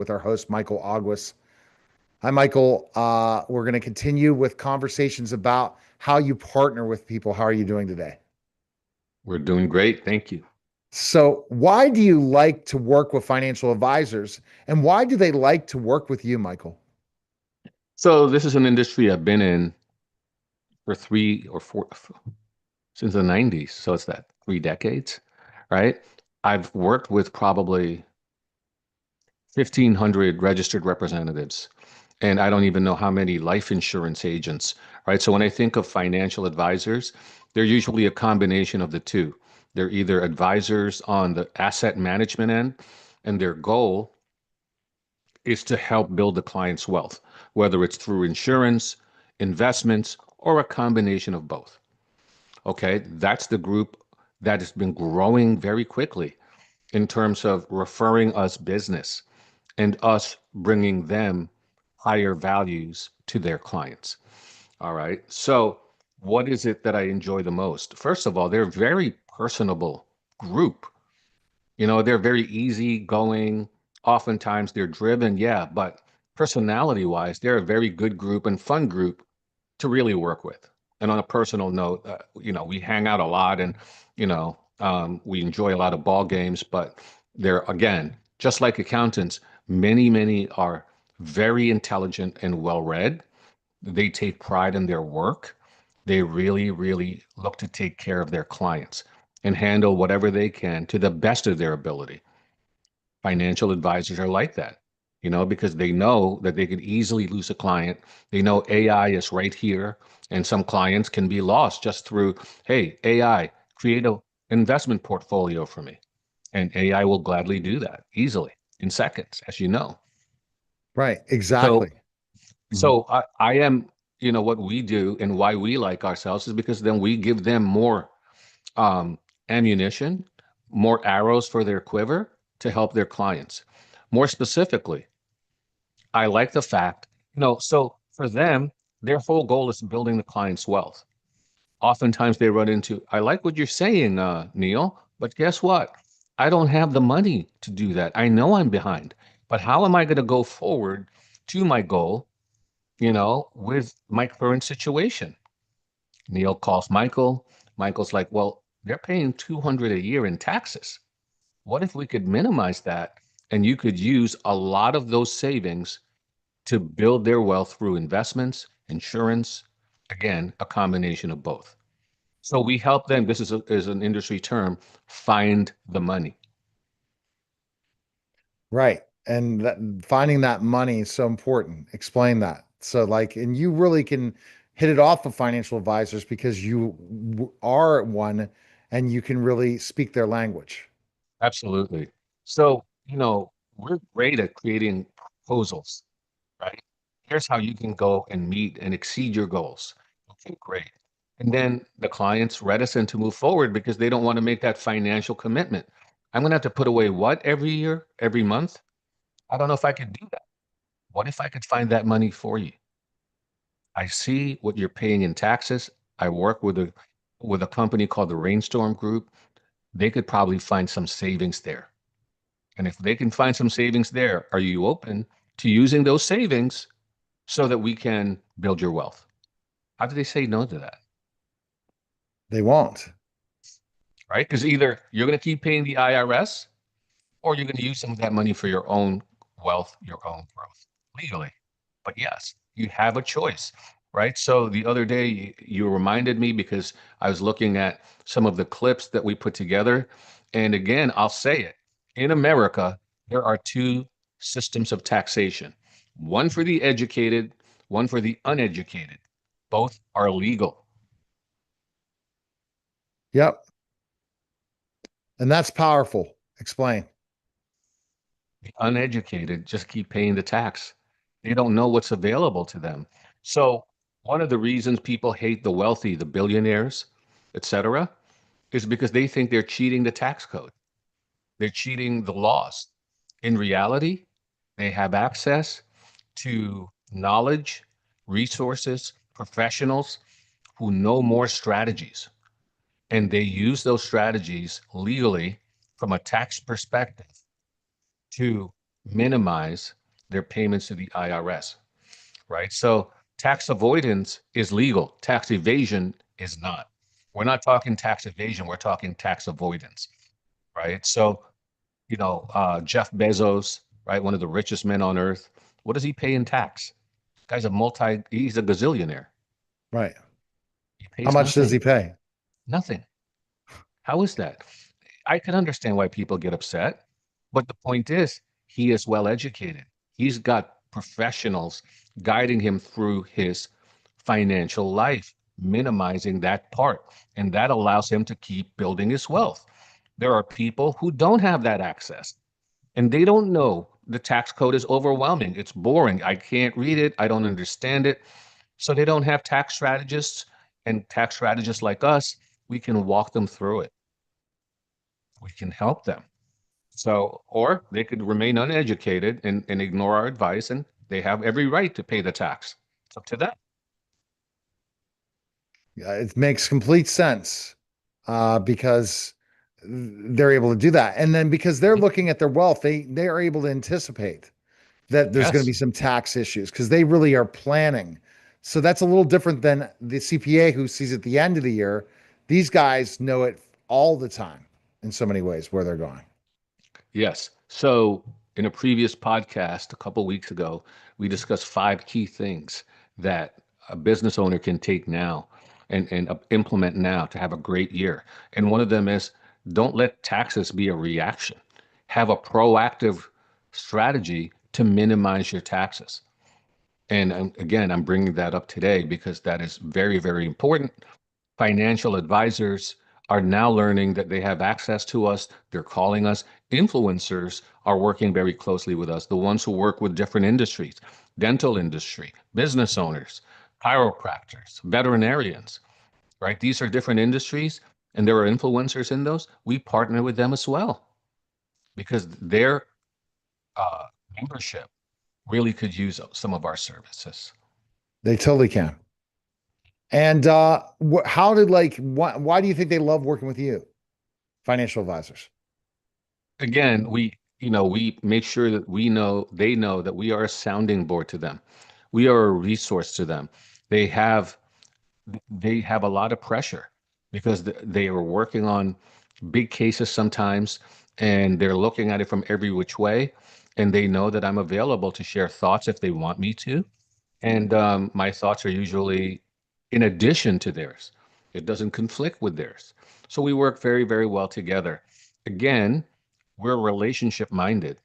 with our host, Michael Aguas. Hi, Michael. We're going to continue with conversations about how you partner with people. How are you doing today? We're doing great. Thank you. So, why do you like to work with financial advisors and why do they like to work with you, Michael? So this is an industry I've been in for three or four since the 90s. So it's that 3 decades, right? I've worked with probably 1,500 registered representatives, and I don't even know how many life insurance agents, right? So when I think of financial advisors, they're usually a combination of the two. They're either advisors on the asset management end, and their goal is to help build the client's wealth, whether it's through insurance, investments, or a combination of both. Okay, that's the group that has been growing very quickly in terms of referring us business and us bringing them higher values to their clients. All right. So, what is it that I enjoy the most? First of all, they're a very personable group. They're very easygoing. Oftentimes they're driven, yeah, but personality wise, they're a very good group and fun group to really work with. And on a personal note, we hang out a lot and, we enjoy a lot of ball games, but they're, again, just like accountants, many are very intelligent and well read. They take pride in their work. They really look to take care of their clients and handle whatever they can to the best of their ability. Financial advisors are like that, because they know that they could easily lose a client. They know AI is right here, and some clients can be lost just through, hey, AI, create an investment portfolio for me. And AI will gladly do that easily in seconds, as you know. Right, So, exactly. Mhm. so I am, what we do and why we like ourselves is because then we give them more um, ammunition, more arrows for their quiver to help their clients. More specifically, I like the fact, so for them, their whole goal is building the client's wealth. Oftentimes they run into, I like what you're saying, Neil, but guess what? I don't have the money to do that. I know I'm behind, but how am I going to go forward to my goal, with my current situation? Neil calls Michael. Michael's like, well, they're paying 200 a year in taxes. What if we could minimize that and you could use a lot of those savings to build their wealth through investments, insurance, again, a combination of both. So we help them, this is an industry term, find the money. Right. And finding that money is so important. Explain that. So, like, and you really can hit it off with financial advisors because you are one and you can really speak their language. Absolutely. So, we're great at creating proposals, right? Here's how you can go and meet and exceed your goals. Okay, great. And then the client's reticent to move forward because they don't want to make that financial commitment. I'm going to have to put away what every year, every month? I don't know if I could do that. What if I could find that money for you? I see what you're paying in taxes. I work with a company called the Rainstorm Group. They could probably find some savings there. And if they can find some savings there, are you open to using those savings so that we can build your wealth? How do they say no to that? They won't. Right? Because either you're going to keep paying the IRS or you're going to use some of that money for your own wealth, your own growth legally. But yes, you have a choice, right? So the other day, you reminded me because I was looking at some of the clips that we put together. And again, I'll say it in America, there are two systems of taxation, one for the educated, one for the uneducated. Both are legal. Yep. And that's powerful. Explain. The uneducated just keep paying the tax. They don't know what's available to them. So, one of the reasons people hate the wealthy, the billionaires, etc., is because they think they're cheating the tax code. They're cheating the laws. In reality, they have access to knowledge, resources, professionals who know more strategies, and they use those strategies legally from a tax perspective to minimize their payments to the IRS, right? So tax avoidance is legal, tax evasion is not. We're not talking tax evasion, we're talking tax avoidance, right? So, Jeff Bezos, right, one of the richest men on earth, what does he pay in tax? He's a gazillionaire. Right. He How pays much does nothing, he pay? nothing. How is that? I can understand why people get upset, but the point is, he is well educated. He's got professionals guiding him through his financial life, minimizing that part. And that allows him to keep building his wealth. There are people who don't have that access and they don't know the tax code is overwhelming. It's boring. I can't read it. I don't understand it. So they don't have tax strategists, and tax strategists like us, we can walk them through it. We can help them. So, or they could remain uneducated and ignore our advice, and they have every right to pay the tax. It's up to them. It makes complete sense because they're able to do that. And then because they're Mhm. looking at their wealth, they are able to anticipate that there's going to be Yes, some tax issues because they really are planning. So that's a little different than the CPA who sees at the end of the year. These guys know it all the time in so many ways where they're going. yes. So, in a previous podcast a couple weeks ago, we discussed 5 key things that a business owner can take now and implement now to have a great year. And one of them is don't let taxes be a reaction. Have a proactive strategy to minimize your taxes. And again, I'm bringing that up today because that is very, very important. Financial advisors are now learning that they have access to us. They're calling us. Influencers are working very closely with us. The ones who work with different industries, dental industry, business owners, chiropractors, veterinarians, right? These are different industries and there are influencers in those. We partner with them as well because their uh, membership really could use some of our services. They totally can. And how did why do you think they love working with you, financial advisors? Again, we make sure that they know that we are a sounding board to them. We are a resource to them. They have they have a lot of pressure because they are working on big cases sometimes and they're looking at it from every which way. And they know that I'm available to share thoughts if they want me to. And my thoughts are usually in addition to theirs. It doesn't conflict with theirs. So we work very, very well together. Again, we're relationship minded.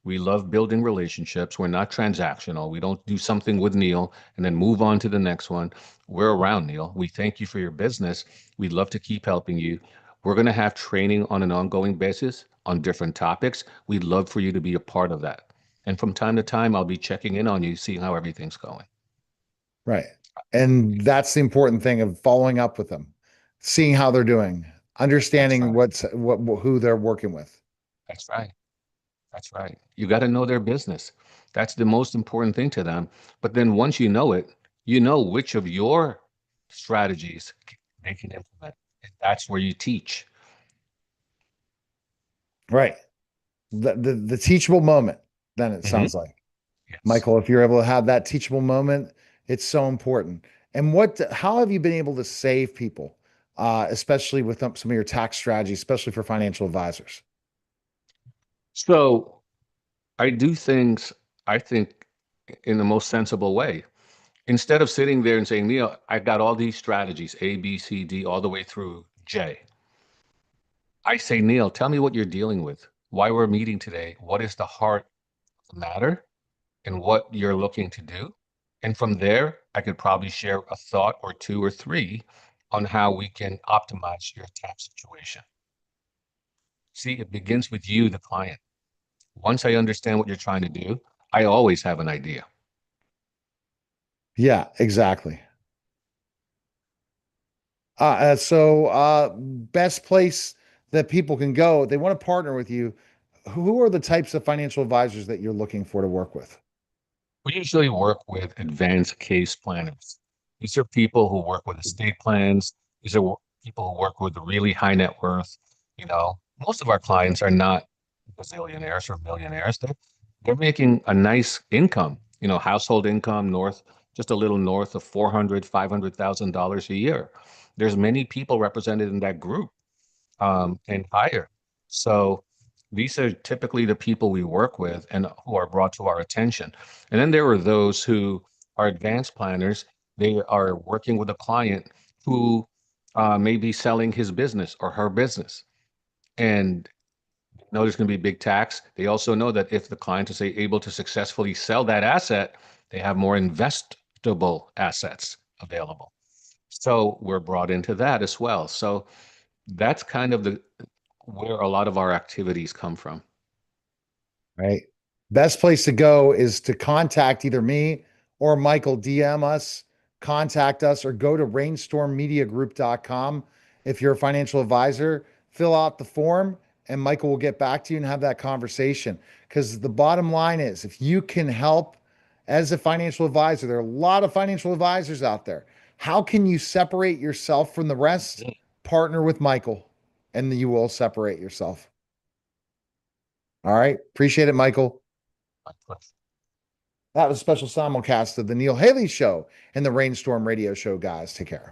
We love building relationships. We're not transactional. We don't do something with Neil and then move on to the next one. We're around, Neil. We thank you for your business. We'd love to keep helping you. We're going to have training on an ongoing basis on different topics. We'd love for you to be a part of that. And from time to time, I'll be checking in on you, seeing how everything's going. Right. And that's the important thing of following up with them, seeing how they're doing, That's understanding right. who they're working with. That's right. That's right. You got to know their business. That's the most important thing to them. But then once you know it, you know which of your strategies they can implement. And that's where you teach. Right. The teachable moment, then it Hmm. sounds like. Yes. Michael, if you're able to have that teachable moment, it's so important. And how have you been able to save people, especially with some of your tax strategies, especially for financial advisors? So I do things, I think, in the most sensible way. Instead of sitting there and saying, Neil, I've got all these strategies, A, B, C, D, all the way through J. I say, Neil, tell me what you're dealing with, why we're meeting today, what is the heart of the matter, and what you're looking to do. And from there, I could probably share a thought or two or three on how we can optimize your tax situation. See, it begins with you, the client. Once I understand what you're trying to do, I always have an idea. Yeah, exactly. Best place that people can go, they want to partner with you. Who are the types of financial advisors that you're looking for to work with? We usually work with advanced case planners. These are people who work with estate plans. These are people who work with really high net worth. Most of our clients are not bazillionaires or millionaires. they're making a nice income, household income just a little north of 400, $500,000 a year. There's many people represented in that group, and higher. So these are typically the people we work with and who are brought to our attention. And then there are those who are advanced planners. They are working with a client who may be selling his business or her business. And know there's going to be big tax. They also know that if the client is able to successfully sell that asset, they have more investable assets available. So we're brought into that as well. So that's kind of the where a lot of our activities come from. Right. Best place to go is to contact either me or Michael, DM us, contact us, or go to rainstormmediagroup.com. If you're a financial advisor, fill out the form and Michael will get back to you and have that conversation. Because the bottom line is if you can help as a financial advisor, there are a lot of financial advisors out there. How can you separate yourself from the rest? Partner with Michael and you will separate yourself. All right. Appreciate it, Michael. That was a special simulcast of the Neil Haley Show and the Rainstorm Radio Show, guys. Take care.